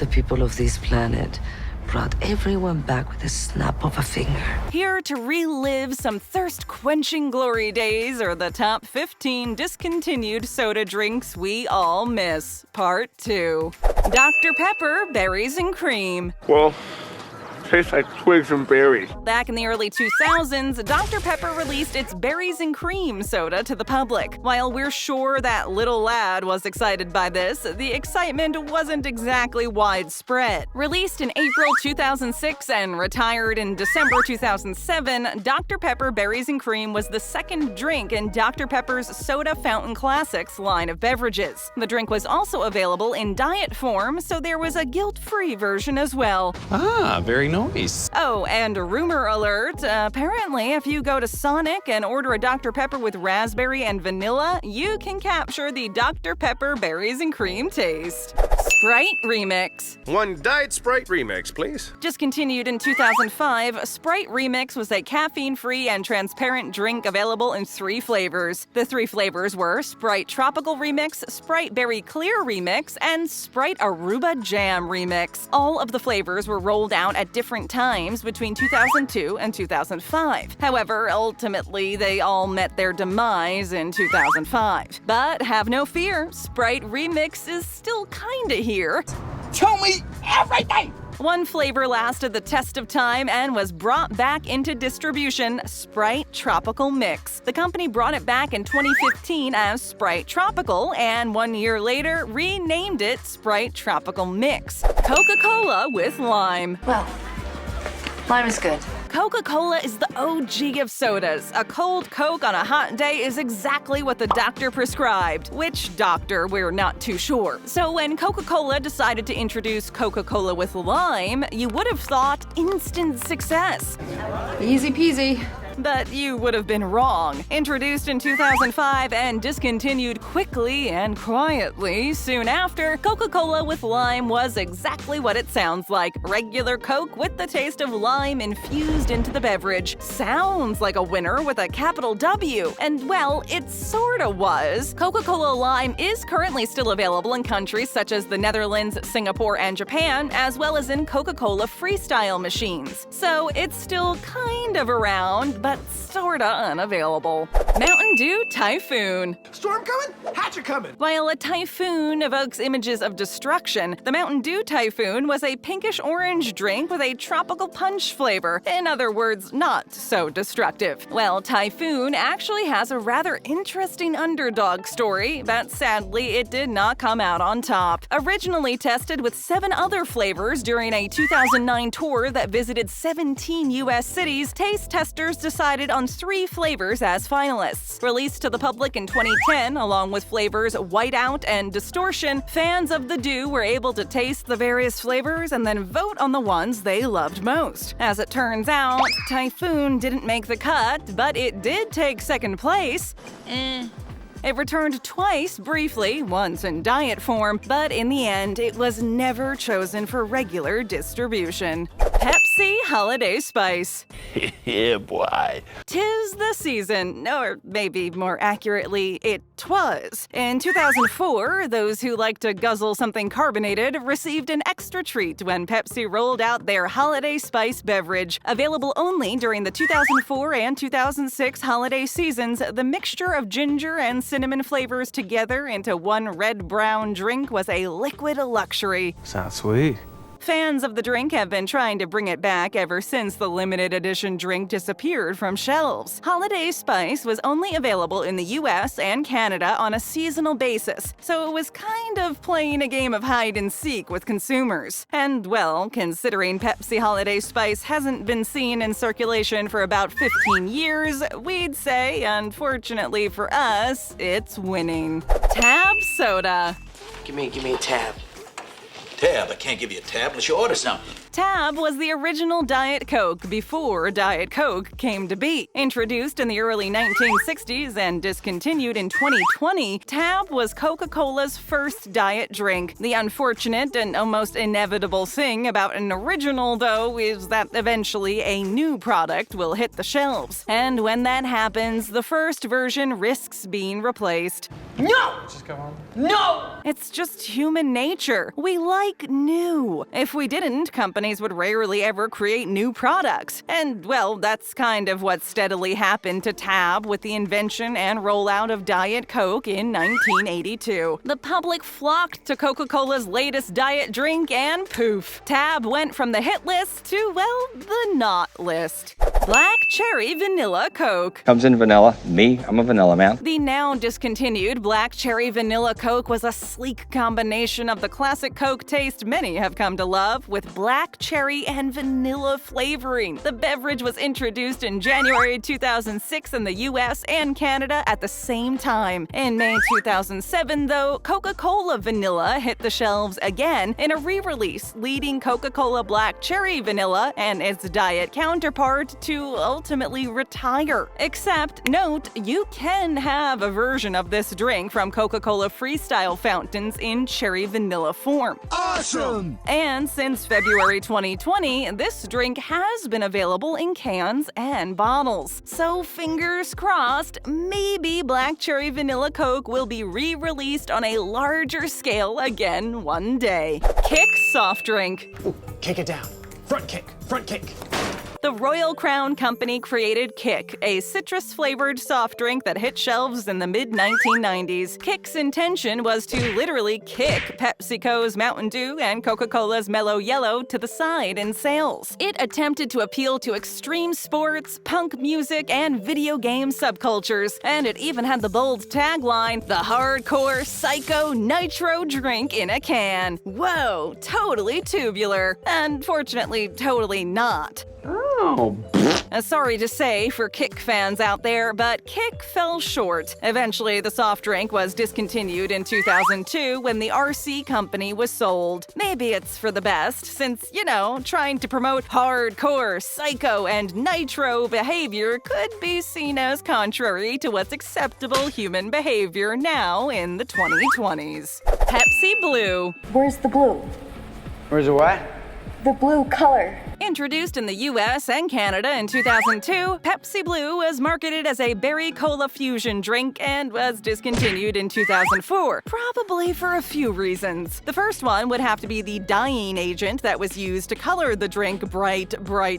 The people of this planet brought everyone back with a snap of a finger. Here to relive some thirst-quenching glory days are the top 15 discontinued soda drinks we all miss. Part 2. Dr. Pepper Berries and Cream. Well, tastes like twigs and berries. Back in the early 2000s, Dr. Pepper released its Berries and Cream soda to the public. While we're sure that little lad was excited by this, the excitement wasn't exactly widespread. Released in April 2006 and retired in December 2007, Dr. Pepper Berries and Cream was the second drink in Dr. Pepper's Soda Fountain Classics line of beverages. The drink was also available in diet form, so there was a guilt-free version as well. Ah, very nice. Oh, and rumor alert, apparently if you go to Sonic and order a Dr. Pepper with raspberry and vanilla, you can capture the Dr. Pepper Berries and Cream taste. Sprite Remix. One Diet Sprite Remix, please. Discontinued in 2005, Sprite Remix was a caffeine-free and transparent drink available in 3 flavors. The 3 flavors were Sprite Tropical Remix, Sprite Berry Clear Remix, and Sprite Aruba Jam Remix. All of the flavors were rolled out at different times between 2002 and 2005. However, ultimately, they all met their demise in 2005. But have no fear, Sprite Remix is still kinda here. Tell me everything! One flavor lasted the test of time and was brought back into distribution, Sprite Tropical Mix. The company brought it back in 2015 as Sprite Tropical, and 1 year later renamed it Sprite Tropical Mix. Coca-Cola with lime. Well, lime is good. Coca-Cola is the OG of sodas. A cold Coke on a hot day is exactly what the doctor prescribed. Which doctor, we're not too sure. So when Coca-Cola decided to introduce Coca-Cola with lime, you would have thought instant success. Easy peasy. But you would have been wrong. Introduced in 2005 and discontinued quickly and quietly soon after, Coca-Cola with lime was exactly what it sounds like. Regular Coke with the taste of lime infused into the beverage. Sounds like a winner with a capital W. And well, it sorta was. Coca-Cola Lime is currently still available in countries such as the Netherlands, Singapore, and Japan, as well as in Coca-Cola Freestyle machines. So it's still kind of around, but sorta unavailable. Mountain Dew Typhoon. Storm coming? Hatchet coming! While a typhoon evokes images of destruction, the Mountain Dew Typhoon was a pinkish-orange drink with a tropical punch flavor. In other words, not so destructive. Well, Typhoon actually has a rather interesting underdog story, but sadly it did not come out on top. Originally tested with 7 other flavors during a 2009 tour that visited 17 U.S. cities, taste testers decided on 3 flavors as finalists. Released to the public in 2010, along with flavors Whiteout and Distortion, fans of the Dew were able to taste the various flavors and then vote on the ones they loved most. As it turns out, Typhoon didn't make the cut, but it did take second place. It returned twice briefly, once in diet form, but in the end, it was never chosen for regular distribution. Pepsi Holiday Spice. Yeah, boy. 'Tis the season, or maybe more accurately, it twas. In 2004, those who like to guzzle something carbonated received an extra treat when Pepsi rolled out their Holiday Spice beverage. Available only during the 2004 and 2006 holiday seasons, the mixture of ginger and cinnamon flavors together into one red-brown drink was a liquid luxury. Sounds sweet. Fans of the drink have been trying to bring it back ever since the limited edition drink disappeared from shelves. Holiday Spice was only available in the US and Canada on a seasonal basis, so it was kind of playing a game of hide and seek with consumers. And well, considering Pepsi Holiday Spice hasn't been seen in circulation for about 15 years, we'd say, unfortunately for us, it's winning. Tab Soda. Give me a tab. Tab, I can't give you a tab unless you order something. Tab was the original Diet Coke before Diet Coke came to be. Introduced in the early 1960s and discontinued in 2020, Tab was Coca-Cola's first diet drink. The unfortunate and almost inevitable thing about an original, though, is that eventually a new product will hit the shelves. And when that happens, the first version risks being replaced. No! No! It's just human nature. We like like new. If we didn't, companies would rarely ever create new products. And, well, that's kind of what steadily happened to Tab with the invention and rollout of Diet Coke in 1982. The public flocked to Coca-Cola's latest diet drink and poof, Tab went from the hit list to, well, the not list. Black Cherry Vanilla Coke. Comes in vanilla. Me, I'm a vanilla man. The now discontinued Black Cherry Vanilla Coke was a sleek combination of the classic Coke taste many have come to love, with black cherry and vanilla flavoring. The beverage was introduced in January 2006 in the US and Canada at the same time. In May 2007, though, Coca-Cola Vanilla hit the shelves again in a re-release, leading Coca-Cola Black Cherry Vanilla and its diet counterpart to ultimately retire. Except, note, you can have a version of this drink from Coca-Cola Freestyle fountains in cherry vanilla form. Awesome! And since February 2020, this drink has been available in cans and bottles. So fingers crossed, maybe Black Cherry Vanilla Coke will be re-released on a larger scale again one day. Kick soft drink. Kick it down. Front kick. Front kick. The Royal Crown Company created Kick, a citrus-flavored soft drink that hit shelves in the mid-1990s. Kick's intention was to literally kick PepsiCo's Mountain Dew and Coca-Cola's Mellow Yellow to the side in sales. It attempted to appeal to extreme sports, punk music, and video game subcultures, and it even had the bold tagline, "The hardcore psycho nitro drink in a can." Whoa, totally tubular. Unfortunately, totally not. Oh, Sorry to say for Kick fans out there, but Kick fell short. Eventually, the soft drink was discontinued in 2002 when the RC company was sold. Maybe it's for the best, since, trying to promote hardcore, psycho, and nitro behavior could be seen as contrary to what's acceptable human behavior now in the 2020s. Pepsi Blue. Where's the blue? where's the what? The blue color. Introduced in the US and Canada in 2002, Pepsi Blue was marketed as a berry cola fusion drink and was discontinued in 2004, probably for a few reasons. The first one would have to be the dyeing agent that was used to color the drink bright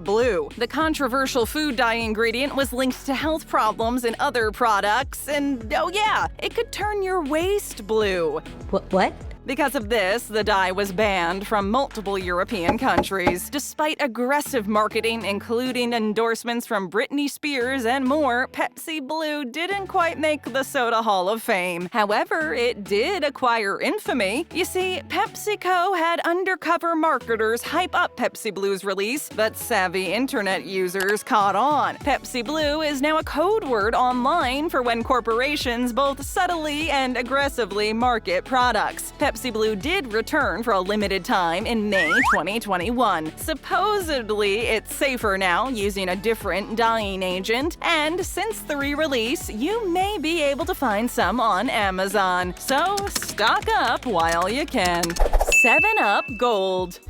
blue. The controversial food dye ingredient was linked to health problems in other products, and oh yeah, it could turn your waist blue. What? Because of this, the dye was banned from multiple European countries. Despite aggressive marketing, including endorsements from Britney Spears and more, Pepsi Blue didn't quite make the Soda Hall of Fame. However, it did acquire infamy. You see, PepsiCo had undercover marketers hype up Pepsi Blue's release, but savvy internet users caught on. Pepsi Blue is now a code word online for when corporations both subtly and aggressively market products. Pepsi Blue did return for a limited time in May 2021. Supposedly, it's safer now using a different dyeing agent, and since the re-release, you may be able to find some on Amazon. So stock up while you can. 7-Up Gold.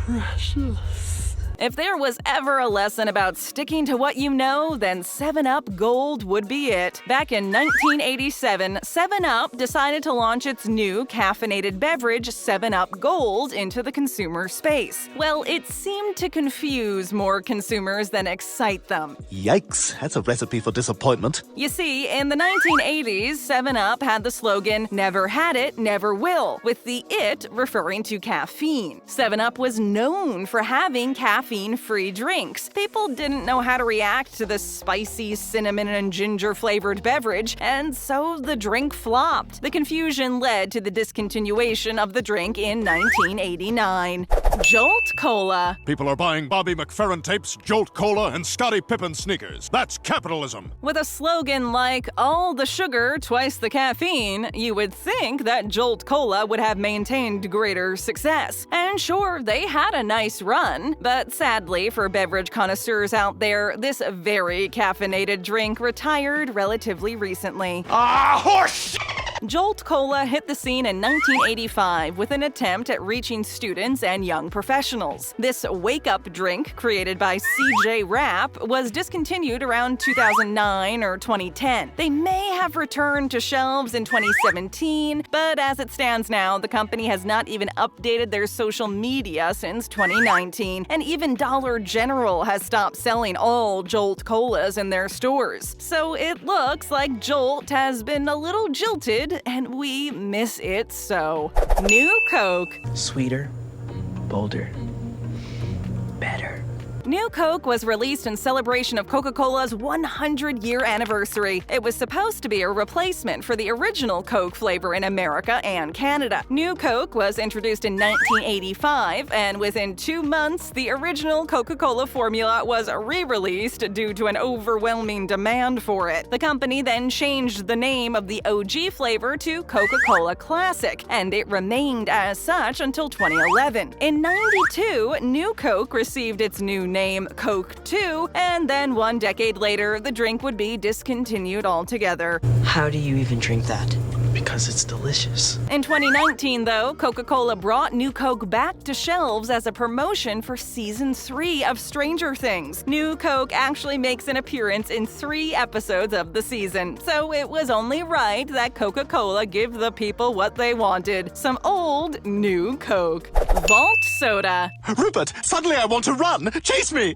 Precious. If there was ever a lesson about sticking to what you know, then 7-Up Gold would be it. Back in 1987, 7-Up decided to launch its new caffeinated beverage, 7-Up Gold, into the consumer space. Well, it seemed to confuse more consumers than excite them. Yikes, that's a recipe for disappointment. You see, in the 1980s, 7-Up had the slogan, "Never had it, never will," with the "it" referring to caffeine. 7-Up was known for having caffeine-free drinks. People didn't know how to react to the spicy cinnamon and ginger-flavored beverage, and so the drink flopped. The confusion led to the discontinuation of the drink in 1989. Jolt Cola. People are buying Bobby McFerrin tapes, Jolt Cola, and Scottie Pippen sneakers. That's capitalism. With a slogan like, "All the sugar, twice the caffeine," you would think that Jolt Cola would have maintained greater success. And sure, they had a nice run, but sadly for beverage connoisseurs out there, this very caffeinated drink retired relatively recently. Ah, horse! Jolt Cola hit the scene in 1985 with an attempt at reaching students and young professionals. This wake-up drink, created by CJ Rapp, was discontinued around 2009 or 2010. They may have returned to shelves in 2017, but as it stands now, the company has not even updated their social media since 2019, and even Dollar General has stopped selling all Jolt Colas in their stores. So it looks like Jolt has been a little jilted, and we miss it so. New Coke. Sweeter, bolder, better. New Coke was released in celebration of Coca-Cola's 100-year anniversary. It was supposed to be a replacement for the original Coke flavor in America and Canada. New Coke was introduced in 1985, and within 2 months, the original Coca-Cola formula was re-released due to an overwhelming demand for it. The company then changed the name of the OG flavor to Coca-Cola Classic, and it remained as such until 2011. In '92, New Coke received its new name Coke 2, and then 1 decade later, the drink would be discontinued altogether. How do you even drink that? Because it's delicious. In 2019, though, Coca-Cola brought New Coke back to shelves as a promotion for Season 3 of Stranger Things. New Coke actually makes an appearance in 3 episodes of the season, so it was only right that Coca-Cola give the people what they wanted: some old New Coke. Vault Soda. Rupert, suddenly I want to run! Chase me!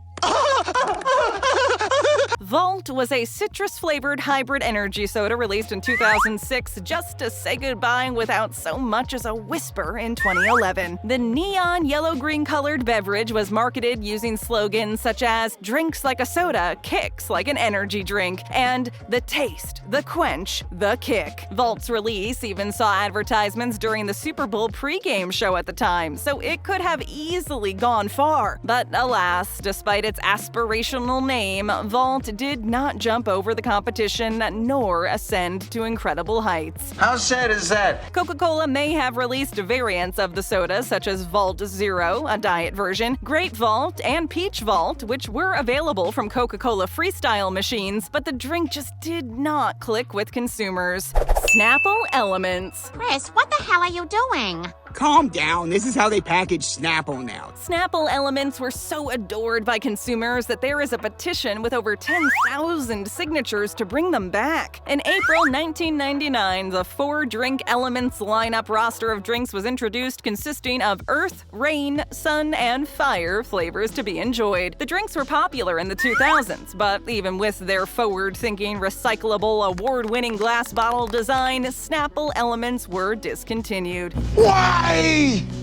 Vault was a citrus-flavored hybrid energy soda released in 2006 just to say goodbye without so much as a whisper in 2011. The neon yellow-green colored beverage was marketed using slogans such as "drinks like a soda, kicks like an energy drink," and "the taste, the quench, the kick." Vault's release even saw advertisements during the Super Bowl pregame show at the time, so it could have easily gone far. But alas, despite its aspirational name, Vault did not jump over the competition nor ascend to incredible heights. How sad is that? Coca-Cola may have released variants of the soda, such as Vault Zero, a diet version, Grape Vault, and Peach Vault, which were available from Coca-Cola Freestyle machines, but the drink just did not click with consumers. Snapple Elements. Chris, what the hell are you doing? Calm down. This is how they package Snapple now. Snapple Elements were so adored by consumers that there is a petition with over 10,000 signatures to bring them back. In April 1999, the 4-drink Elements lineup roster of drinks was introduced, consisting of earth, rain, sun, and fire flavors to be enjoyed. The drinks were popular in the 2000s, but even with their forward-thinking, recyclable, award-winning glass bottle design, Snapple Elements were discontinued.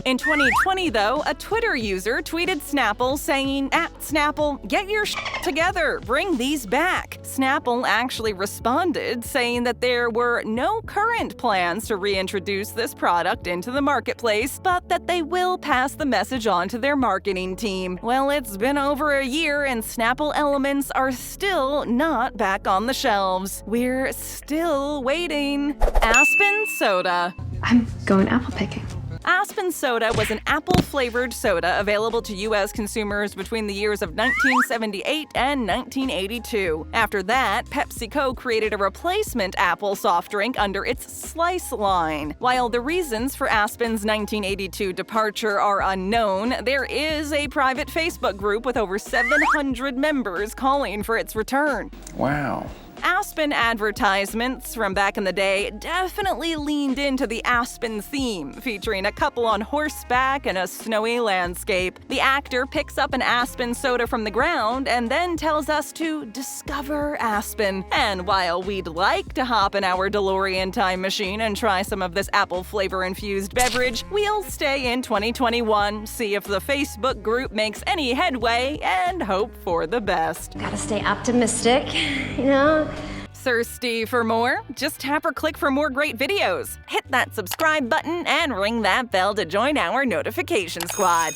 In 2020, though, a Twitter user tweeted Snapple saying, "@Snapple, get your together, bring these back." Snapple actually responded saying that there were no current plans to reintroduce this product into the marketplace, but that they will pass the message on to their marketing team. Well, it's been over a year and Snapple Elements are still not back on the shelves. We're still waiting. Aspen Soda. I'm going apple picking. Aspen Soda was an apple-flavored soda available to U.S. consumers between the years of 1978 and 1982. After that, PepsiCo created a replacement apple soft drink under its Slice line. While the reasons for Aspen's 1982 departure are unknown, there is a private Facebook group with over 700 members calling for its return. Wow. Aspen advertisements from back in the day definitely leaned into the Aspen theme, featuring a couple on horseback and a snowy landscape. The actor picks up an Aspen soda from the ground and then tells us to discover Aspen. And while we'd like to hop in our DeLorean time machine and try some of this apple flavor-infused beverage, we'll stay in 2021, see if the Facebook group makes any headway, and hope for the best. Gotta stay optimistic, you know? Thirsty for more? Just tap or click for more great videos. Hit that subscribe button and ring that bell to join our notification squad.